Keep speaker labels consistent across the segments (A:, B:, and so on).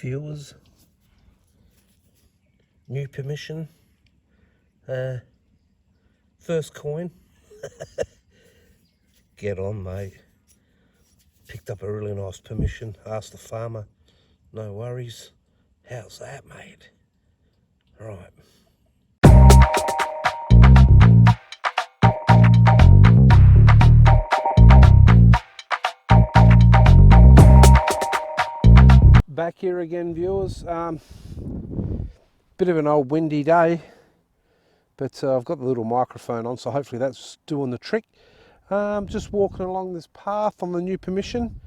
A: viewers, new permission, first coin. Get on, mate. Picked up a really nice permission, asked the farmer, no worries. How's that, mate? Right. Back here again, viewers. Bit of an old windy day, but I've got the little microphone on, so hopefully that's doing the trick. Just walking along this path on the new permission.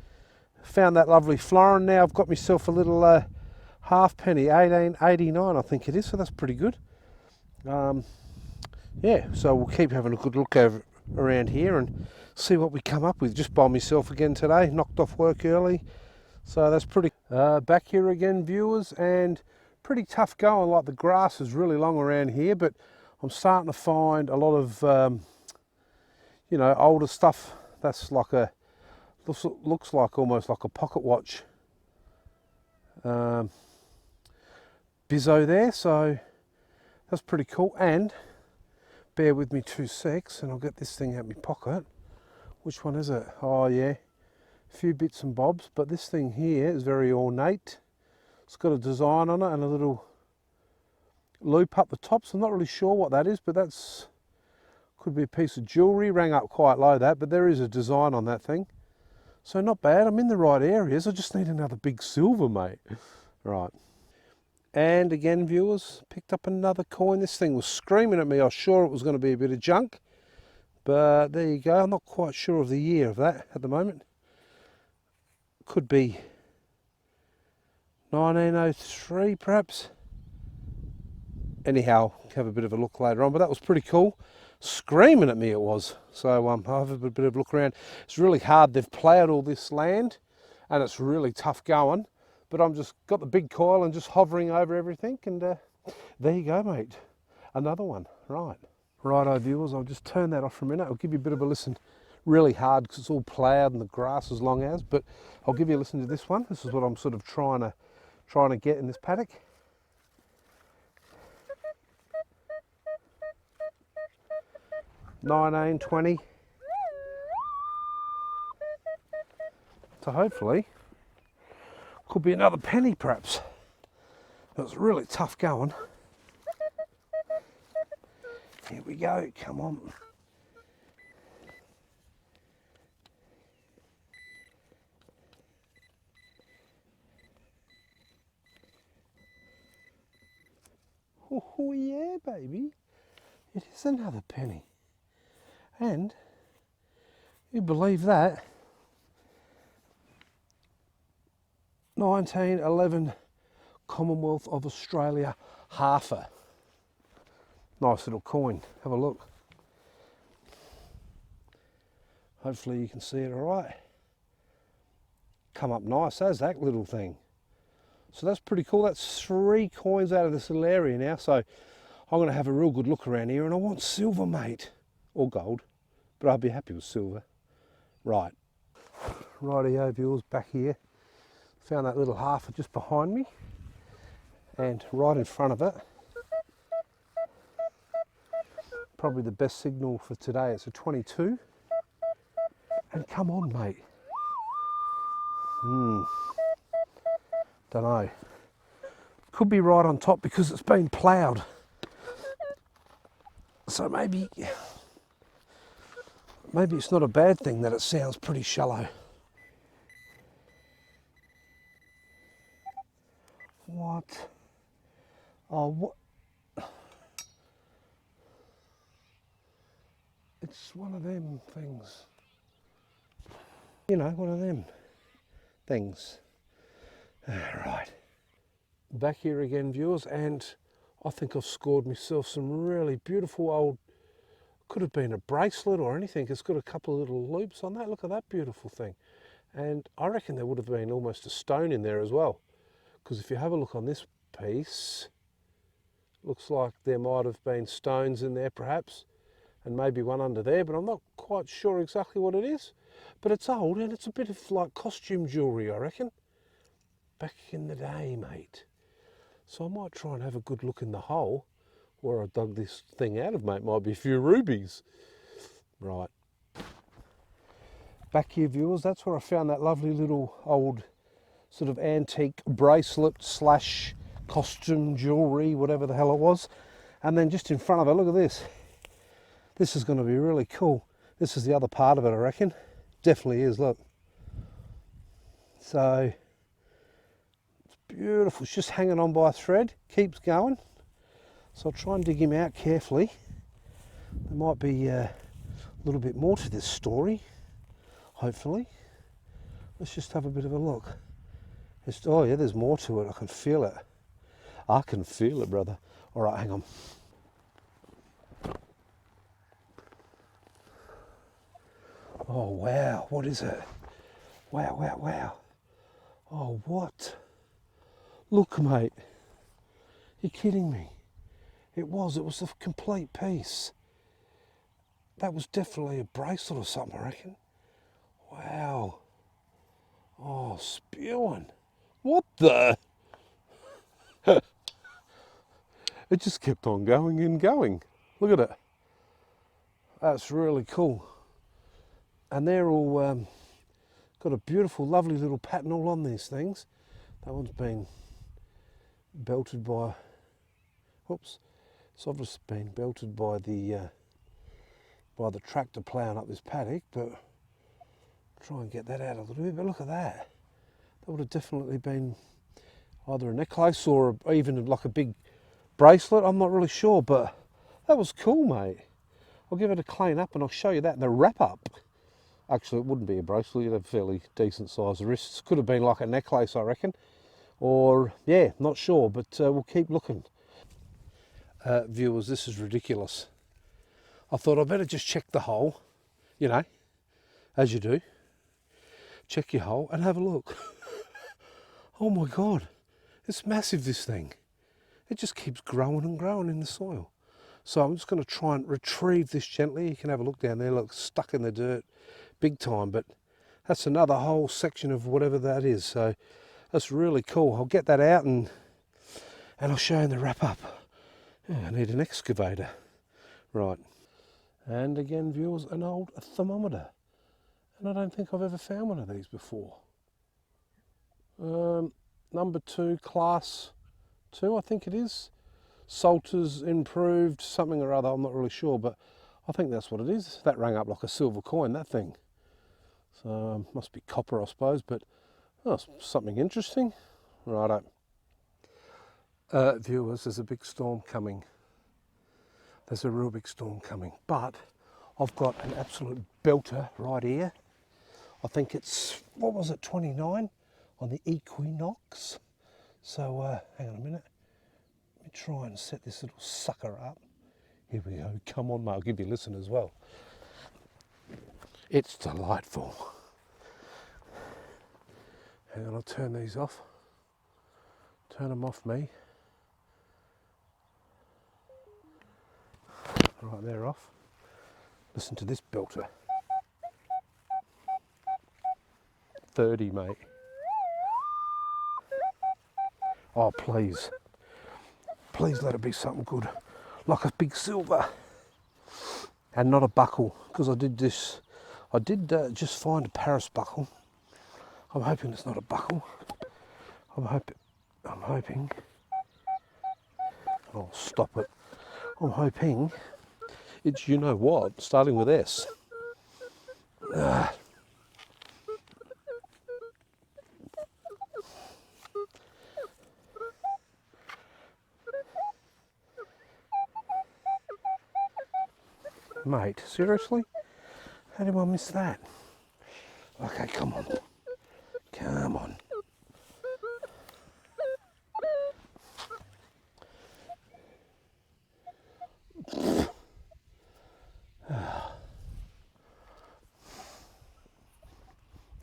A: Found that lovely florin. Now I've got myself a little halfpenny, 1889 I think it is, so that's pretty good. Yeah, so we'll keep having a good look around here and see what we come up with. Just by myself again today, knocked off work early, so that's pretty. Back here again, viewers, and pretty tough going. Like the grass is really long around here, but I'm starting to find a lot of you know, older stuff that's like a looks like almost like a pocket watch bizzo there, so that's pretty cool. And bear with me 2 secs and I'll get this thing out of my pocket. Which one is it? Oh yeah, a few bits and bobs, but this thing here is very ornate. It's got a design on it and a little loop up the top, so I'm not really sure what that is, but that's could be a piece of jewellery. Rang up quite low that, but there is a design on that thing, so not bad. I'm in the right areas. I just need another big silver, mate. Right. And again, viewers, picked up another coin. This thing was screaming at me. I was sure it was going to be a bit of junk, but there you go. I'm not quite sure of the year of that at the moment. Could be 1903 perhaps. Anyhow, have a bit of a look later on, but that was pretty cool. Screaming at me it was. So I'll have a bit of a look around. It's really hard. They've ploughed all this land and it's really tough going, but I'm just got the big coil and just hovering over everything, and there you go, mate. Another one. Right. Righto, viewers, I'll just turn that off for a minute. I'll give you a bit of a listen. Really hard because it's all ploughed and the grass is long as, but I'll give you a listen to this one. This is what I'm sort of trying to get in this paddock. $19.20. So hopefully could be another penny perhaps. It's really tough going. Here we go, come on. Oh yeah, baby. It is another penny. And you believe that? 1911 Commonwealth of Australia halfer. Nice little coin. Have a look. Hopefully you can see it all right. Come up nice as that little thing. So that's pretty cool. That's 3 coins out of this little area now. So I'm going to have a real good look around here, and I want silver, mate. Or gold, but I'll be happy with silver. Right. Rightio, viewers, back here. Found that little halfer just behind me, and right in front of it. Probably the best signal for today. It's a 22. And come on, mate. Don't know. Could be right on top because it's been ploughed. So maybe it's not a bad thing that it sounds pretty shallow. What? Oh, what? It's one of them things. You know, one of them things. Right. Back here again, viewers, and I think I've scored myself some really beautiful old, could have been a bracelet or anything. It's got a couple of little loops on that. Look at that beautiful thing. And I reckon there would have been almost a stone in there as well. Because if you have a look on this piece, looks like there might have been stones in there perhaps, and maybe one under there, but I'm not quite sure exactly what it is. But it's old and it's a bit of like costume jewellery, I reckon. back in the day, mate. So I might try and have a good look in the hole where I dug this thing out of, mate. Might be a few rubies. Right. Back here, viewers, that's where I found that lovely little old sort of antique bracelet slash costume jewellery, whatever the hell it was. And then just in front of it, look at this. This is going to be really cool. This is the other part of it, I reckon. Definitely is, look. So, it's beautiful. It's just hanging on by a thread. Keeps going. So I'll try and dig him out carefully. There might be a little bit more to this story, hopefully. Let's just have a bit of a look. Oh yeah, there's more to it. I can feel it. I can feel it, brother. All right, hang on. Oh wow, what is it? Wow, wow, wow. Oh, what? Look, mate. You're kidding me. It was a complete piece. That was definitely a bracelet or something, I reckon. Wow. Oh, spewing. What the? It just kept on going and going. Look at it. That's really cool. And they're all got a beautiful, lovely little pattern all on these things. That one's been belted by, whoops, it's obviously been belted by the tractor ploughing up this paddock, but try and get that out a little bit. But look at that. That would have definitely been either a necklace or even like a big bracelet. I'm not really sure, but that was cool, mate. I'll give it a clean up and I'll show you that in the wrap up. Actually, it wouldn't be a bracelet. You'd have fairly decent sized wrists. Could have been like a necklace, I reckon. Or, yeah, not sure, but we'll keep looking. Viewers, this is ridiculous. I thought I'd better just check the hole, you know, as you do. Check your hole and have a look. Oh my God, it's massive, this thing. It just keeps growing and growing in the soil. So I'm just going to try and retrieve this gently. You can have a look down there, look, stuck in the dirt big time, but that's another whole section of whatever that is. So that's really cool. I'll get that out and I'll show you in the wrap up. Yeah, I need an excavator. Right. And again, viewers, an old thermometer. And I don't think I've ever found one of these before. Number 2, class 2, I think it is. Salters improved, something or other, I'm not really sure, but I think that's what it is. That rang up like a silver coin, that thing. So must be copper, I suppose, but oh, something interesting. Righto. Viewers, there's a big storm coming. There's a real big storm coming, but I've got an absolute belter right here. I think it's, what was it, 29 on the equinox. So hang on a minute. Let me try and set this little sucker up. Here we go. Come on, mate. I'll give you a listen as well. It's delightful. Hang on, I'll turn these off. Turn them off me. Right, they're off. Listen to this belter. 30, mate. Oh, please. Please let it be something good. Like a big silver. And not a buckle, because I did this. I did just find a Paris buckle. I'm hoping it's not a buckle. I'm hoping. Oh, stop it. I'm hoping it's, you know what, starting with S. Mate, seriously? How did I miss that? Okay, come on. Come on.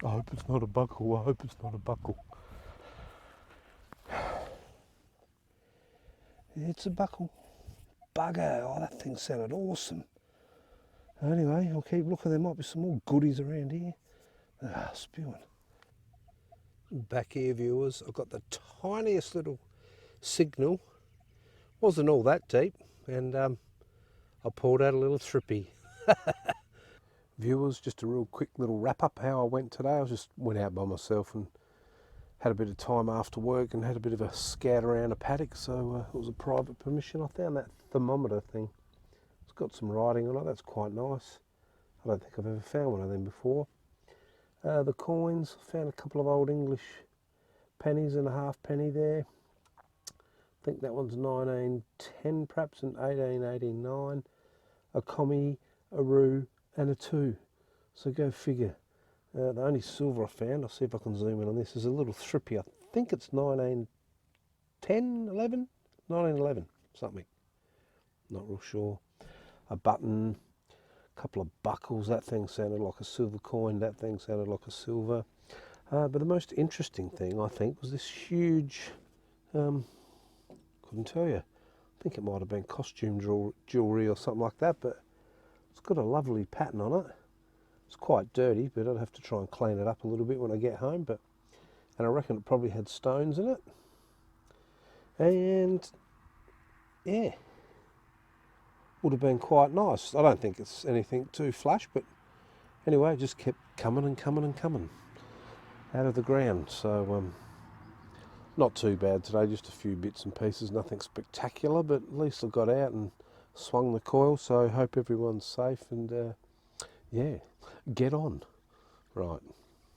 A: I hope it's not a buckle. I hope it's not a buckle. It's a buckle. Bugger. Oh, that thing sounded awesome. Anyway, I'll keep looking. There might be some more goodies around here. Spewing. Back here, viewers, I've got the tiniest little signal. Wasn't all that deep, and I pulled out a little thrippy. Viewers, just a real quick little wrap up how I went today. I just went out by myself and had a bit of time after work and had a bit of a scout around a paddock, so it was a private permission. I found that thermometer thing. It's got some writing on it, that's quite nice. I don't think I've ever found one of them before. The coins, found a couple of old English pennies and a halfpenny there. I think that one's 1910 perhaps and 1889. A commie, a roo and a two. So go figure. The only silver I found, I'll see if I can zoom in on this, is a little thrippy. I think it's 1910, 11? 1911, something. Not real sure. A button, a couple of buckles. That thing sounded like a silver coin. That thing sounded like a silver. But the most interesting thing, I think, was this huge, couldn't tell you. I think it might have been costume jewellery or something like that, but it's got a lovely pattern on it. It's quite dirty, but I'd have to try and clean it up a little bit when I get home. And I reckon it probably had stones in it. And yeah, would have been quite nice. I don't think it's anything too flash, but anyway, it just kept coming and coming and coming out of the ground. So not too bad today, just a few bits and pieces, nothing spectacular, but at least I got out and swung the coil. So I hope everyone's safe and yeah, get on. Right.